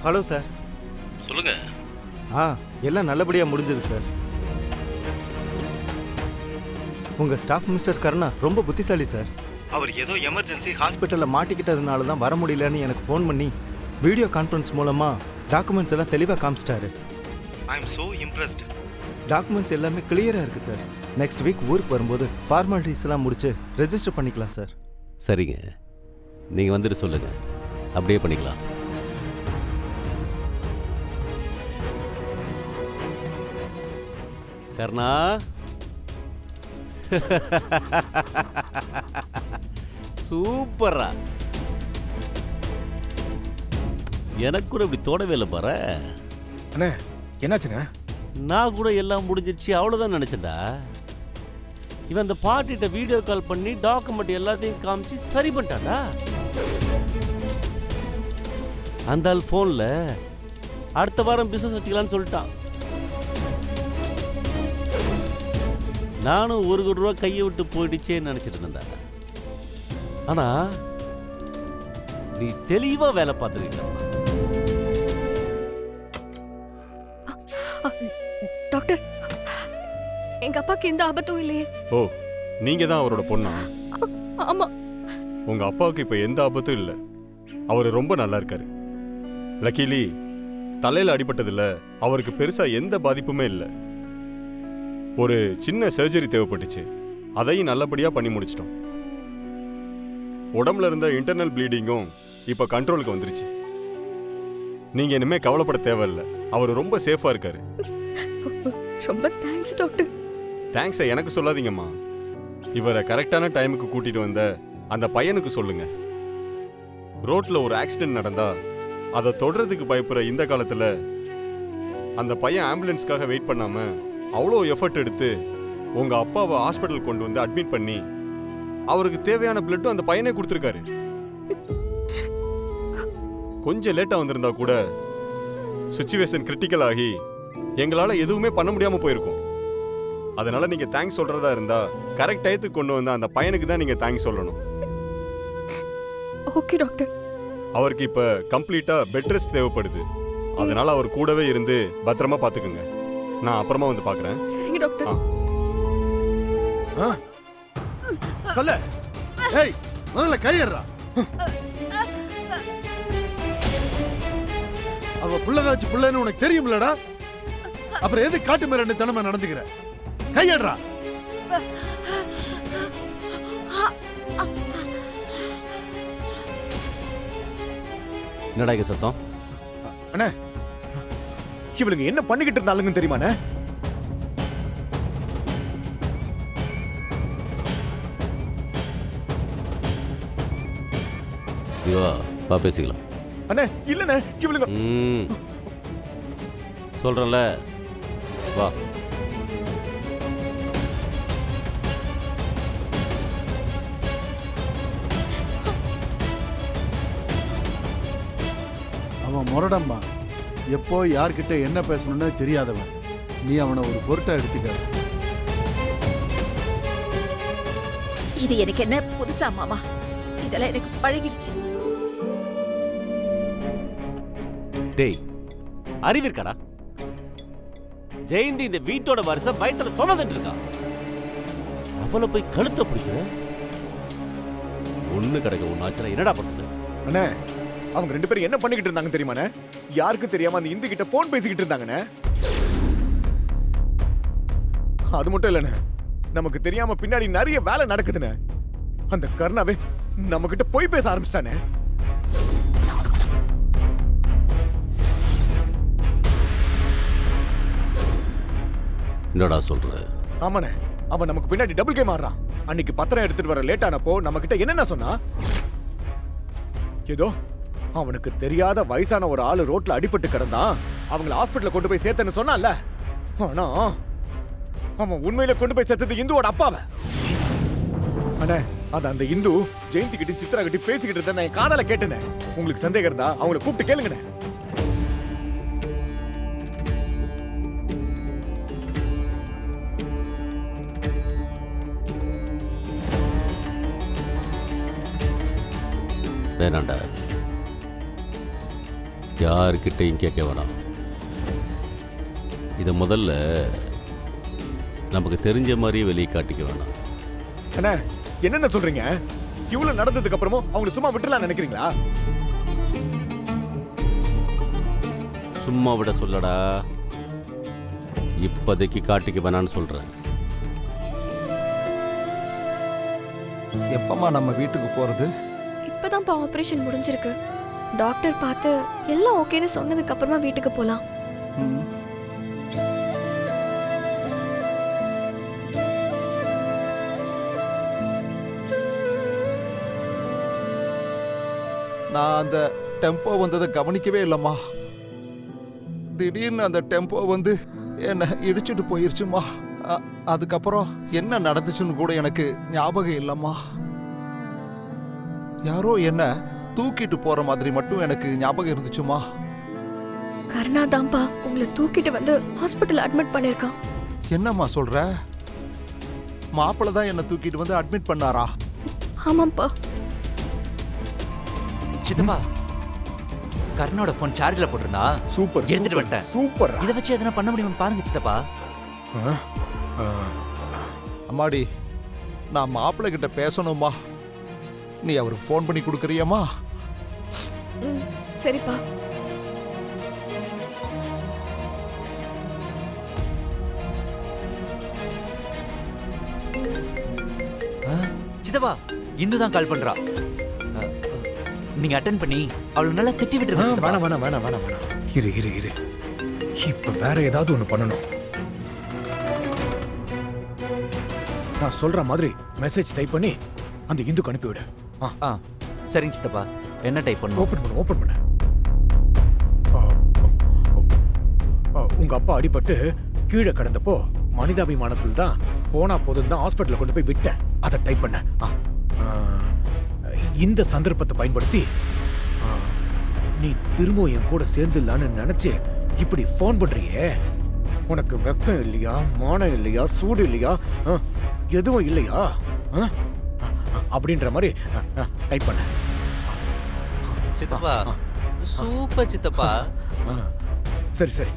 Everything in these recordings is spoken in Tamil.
Hello sir. சொல்லுங்க. எல்லாம் நல்லபடியாக முடிஞ்சது சார். உங்கள் ஸ்டாஃப் மிஸ்டர் கருணா ரொம்ப புத்திசாலி சார். அவர் ஏதோ எமர்ஜென்சி ஹாஸ்பிட்டலில் மாட்டிக்கிட்டதுனால தான் வர முடியலன்னு எனக்கு ஃபோன் பண்ணி வீடியோ கான்ஃபரன்ஸ் மூலமாக டாக்குமெண்ட்ஸ் எல்லாம் தெளிவாக காமிச்சிட்டாரு. I am so impressed. Documents எல்லாமே கிளியராக இருக்குது சார். நெக்ஸ்ட் வீக் ஊருக்கு வரும்போது ஃபார்மாலிட்டிஸ் எல்லாம் முடிச்சு ரெஜிஸ்டர் பண்ணிக்கலாம் சார். சரிங்க, நீங்கள் வந்துட்டு சொல்லுங்கள், அப்படியே பண்ணிக்கலாம். கர்ணா, சூப்பரா. எனக்கு கூட இப்படி தோணவே இல்லை பாரு. அண்ணே என்னாச்சுண்ணே? நான் கூட எல்லாம் முடிஞ்சிடுச்சு அவ்வளோதான் நினச்சேன்டா. இவன் அந்த பாட்டிகிட்ட வீடியோ கால் பண்ணி டாக்குமெண்ட் எல்லாத்தையும் காமிச்சு சரி பண்ணிட்டான்டா. அந்த ஆள் ஃபோனில் அடுத்த வாரம் பிஸ்னஸ் வச்சுக்கலான்னு சொல்லிட்டான். நானும் 1 கோடி ரூபா கையை விட்டு போயிடுச்சேன்னு நினச்சிட்டு இருந்தேன்டா. ஆனால் நீ தெளிவாக வேலை பார்த்துருக்க. டாக்டர், எங்க அப்பாக்கு எந்த ஆபத்தும் இல்லையே? ஓ, நீங்க தான் அவரோட பொண்ணா? ஆமா. உங்க அப்பாவுக்கு இப்ப எந்த ஆபத்தும் இல்ல. அவர் ரொம்ப நல்லா இருக்காரு. லக்கிலி தலையில அடிபட்டதில்ல, அவருக்கு பெருசா எந்த பாதிப்புமே இல்ல. ஒரு சின்ன சர்ஜரி தேவைப்பட்டுச்சு, அதையும் நல்லபடியா பண்ணி முடிச்சிட்டோம். உடம்புல இருந்த இன்டர்னல் ப்ளீடிங்கும் இப்ப கண்ட்ரோலுக்கு வந்துருச்சு. நீங்க இனிமே கவலைப்பட தேவையில்லை. அவர் ரொம்ப சேஃபா இருக்காரு. ரொம்ப தேங்க்ஸ் டாக்டர். தேங்க்ஸை எனக்கு சொல்லாதீங்கம்மா. இவரை கரெக்டான டைமுக்கு கூட்டிட்டு வந்த அந்த பையனுக்கு சொல்லுங்க. ரோட்ல ஒரு ஆக்சிடென்ட் நடந்தா அதை தொடர்றதுக்கு பயப்படுற இந்த காலத்துல அந்த பையன் ஆம்புலன்ஸ்க்காக வெயிட் பண்ணாம அவ்வளோ எஃபர்ட் எடுத்து உங்க அப்பாவை ஹாஸ்பிட்டல் கொண்டு வந்து அட்மிட் பண்ணி அவருக்கு தேவையான பிளட்டும் அந்த பையனே கொடுத்துருக்காரு. கொஞ்சம் லேட்டா வந்திருந்தா கூட சிச்சுவேஷன் கிரிட்டிக்கல் ஆகி எங்களால எதுவுமே பண்ண முடியாம போயிருக்கும். அதனால நீங்க தேங்க்ஸ் சொல்றதா இருந்தா கரெக்ட் டயத்துக்கு கொண்டு வந்த அந்த பையனுக்கு தான் நீங்க தேங்க்ஸ் சொல்லணும். Okay doctor. அவருக்கு இப்ப கம்ப்ளீட்டா பெட் ரெஸ்ட் தேவைப்படுது. அதனால அவர் கூடவே இருந்து பத்திரமா பாத்துக்குங்க. நான் அப்புறமா வந்து பாக்குறேன். சரிங்க டாக்டர். சொல்ல. ஏய், முதல்ல கையறா. அவ புள்ளதாச்சு புள்ளன்னு உனக்கு தெரியும்லடா. அப்புறம் எது காட்டு மிராண்டி தனமா நடந்துக்கிற? கையறா. என்னடா இங்க சத்தம்? அண்ணே, இவளுங்க என்ன பண்ணிக்கிட்டு இருந்தாலுங்கன்னு தெரியுமாண்ணே? இவா வா பேசிக்கலாம். அண்ணே இல்லண்ணே, இவளுங்க சொல்றேன்ல, வா. அவன் முரடம்மா. எப்போ யார்கிட்ட என்ன பேசணும்னு தெரியாதவன். நீ அவனை ஒரு பொருட்டா எடுத்துக்காத. இது எனக்கு என்ன புதுசா மாமா? இதெல்லாம் எனக்கு பழகிடுச்சு. டேய், அறிவிருக்காடா? ஜெயந்தி இந்த வீட்டோட வாரிச பயத்துல சொன்னதுட்டு இருக்கா. அவளை போய் கழுத்த பிடிக்கிற. ஒண்ணு கிடைக்க ஒண்ணாச்சுன்னா என்னடா பண்றது? அண்ணே, அவங்க 2 பேரும் என்ன பண்ணிக்கிட்டு இருந்தாங்க தெரியுமாண்ணே? யாருக்கும் தெரியாம அந்த இந்து கிட்ட போன் பேசிக்கிட்டு இருந்தாங்கண்ணே. அது மட்டும் இல்லண்ணே, நமக்கு தெரியாம பின்னாடி நிறைய வேலை நடக்குதுண்ணே. அந்த கர்ணாவே நம்ம கிட்ட போய் பேச ஆரம்பிச்சிட்டானே. என்னடா சொல்ற? ஆமாண்ணே, அவன் நமக்கு பின்னாடி டபுள் கேம் ஆடுறான். அன்னைக்கு பத்திரம் எடுத்துட்டு வர லேட் ஆனப்போ நம்ம கிட்ட என்னென்ன சொன்னா? ஏதோ அவனுக்கு தெரியாத வயசான ஒரு ஆளு ரோட்ல அடிபட்டு கிடந்தான், அவங்கள ஹாஸ்பிட்டல்ல கொண்டு போய் சேர்த்தேன்னு சொன்னான்ல. ஆனா அவன் உண்மையில கொண்டு போய் சேர்த்தது இந்துவோட அப்பாவை. அண்ணே, அது அந்த இந்து ஜெயந்தி கிட்ட சித்ரா கிட்ட பேசிக்கிட்டு இருந்த நான் காதல கேட்டேனே. உங்களுக்கு சந்தேகம் இருந்தா அவங்களை கூப்பிட்டு கேளுங்கண்ணே. வேணாண்டா, யாருக்கிட்டையும் கேட்க வேணாம். இதை முதல்ல நமக்கு தெரிஞ்ச மாதிரியே வெளியே காட்டிக்க வேணாம். என்ன என்னென்ன சொல்றீங்க? இவ்வளவு நடந்ததுக்கு அப்புறமும் அவங்களை சும்மா விட்டுலாம் நினைக்கிறீங்களா? சும்மா விட சொல்லடா, இப்போதைக்கு காட்டிக்க வேணான்னு சொல்கிறேன். எப்பமா நம்ம வீட்டுக்கு போறது? இப்பதான்ப்பா ஆபரேஷன் முடிஞ்சிருக்கு. டாக்டர் பார்த்து எல்லாம் ஓகேன்னு சொன்னதுக்கு அப்புறமா வீட்டுக்கு போலாம். நான் அந்த டெம்போ வந்ததை கவனிக்கவே இல்லைம்மா. திடீர்னு அந்த டெம்போ வந்து என்னை இடிச்சுட்டு போயிருச்சுமா. அதுக்கப்புறம் என்ன நடந்துச்சுன்னு கூட எனக்கு ஞாபகம் இல்லைம்மா. யாரோ என்ன தூக்கிட்டு போற மாதிரி மட்டும் எனக்கு ஞாபகம் இருந்துச்சுமா. கருணா தான்ப்பா உங்களை தூக்கிட்டு வந்து ஹாஸ்பிட்டல் அட்மிட் பண்ணிருக்கான். என்னம்மா சொல்ற? மாப்பிள்ள தான் என்னை தூக்கிட்டு வந்து அட்மிட் பண்ணாரா? ஆமாப்பா. சித்தப்பா, கர்ணோட போன் சார்ஜ்ல போட்டிருந்தா சூப்பர், எடுத்துட்டு வந்துட்டேன். சூப்பர். இதை வச்சு எதனா பண்ண முடியுமா பாருங்க சித்தப்பா. அம்மாடி, நான் மாப்பிள்ளை கிட்ட பேசணுமா? நீ அவருக்கு ஃபோன் பண்ணி கொடுக்குறியம்மா? சரிப்பா. சித்தப்பா, இந்து தான் கால் பண்றா. நீங்க அட்டென்ட் பண்ணி அவளை நல்லா திட்டி விட்டுருங்க சித்தப்பா. வேணாம் வேணாம் வேணாம் வேணாம் வேணாம். இரு இரு இரு. இப்ப வேற ஏதாவது ஒண்ணு பண்ணணும். நான் சொல்ற மாதிரி மெசேஜ் டைப் பண்ணி அந்த இந்துக்கு அனுப்பி விடு. சரிங்க சித்தப்பா. என்ன டைப் பண்ணணும்? ஓபன் பண்ணு, ஓபன் பண்ணு. உங்க அப்பா அடிபட்டு கீழே கிடந்தப்போ மனிதாபிமானத்தில் தான் போனா போதும் தான் ஹாஸ்பிட்டல்ல கொண்டு போய் விட்டேன். அதை டைப் பண்ண. இந்த சந்தர்ப்பத்தை பயன்படுத்தி நீ திரும்ப என் கூட சேர்ந்துடலான்னு நினைச்சு இப்படி போன் பண்றியே, உனக்கு வெக்கம் இல்லையா, மானம் இல்லையா, சூடு இல்லையா, எதுவும் இல்லையா அப்படின்ற மாதிரி டைப் பண்ண. சித்தப்பா, சூப்பர் சித்தப்பா. சரி சரி,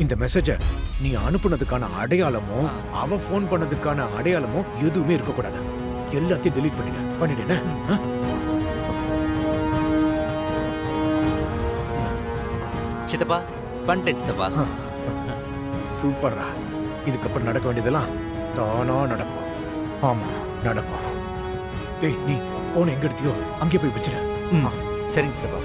இந்த மெசேஜ நீ அனுப்புனதுக்கான அடையாளமும் அவ போன் பண்ணதுக்கான அடையாளமும் எதுவுமே இருக்கக்கூடாது. எல்லாத்தையும் டெலீட் பண்ணிடு. சித்தப்பா, பண்ணிட்டேன் சித்தப்பா. சூப்பர்ரா. இதுக்கப்புறம் நடக்க வேண்டியதெல்லாம் தானா நடக்கும். ஆமா, நடக்கும். டேய், நீ போன் எங்க எடுத்தியோ அங்கே போய் வச்சிடு. சரிங்க சித்தப்பா.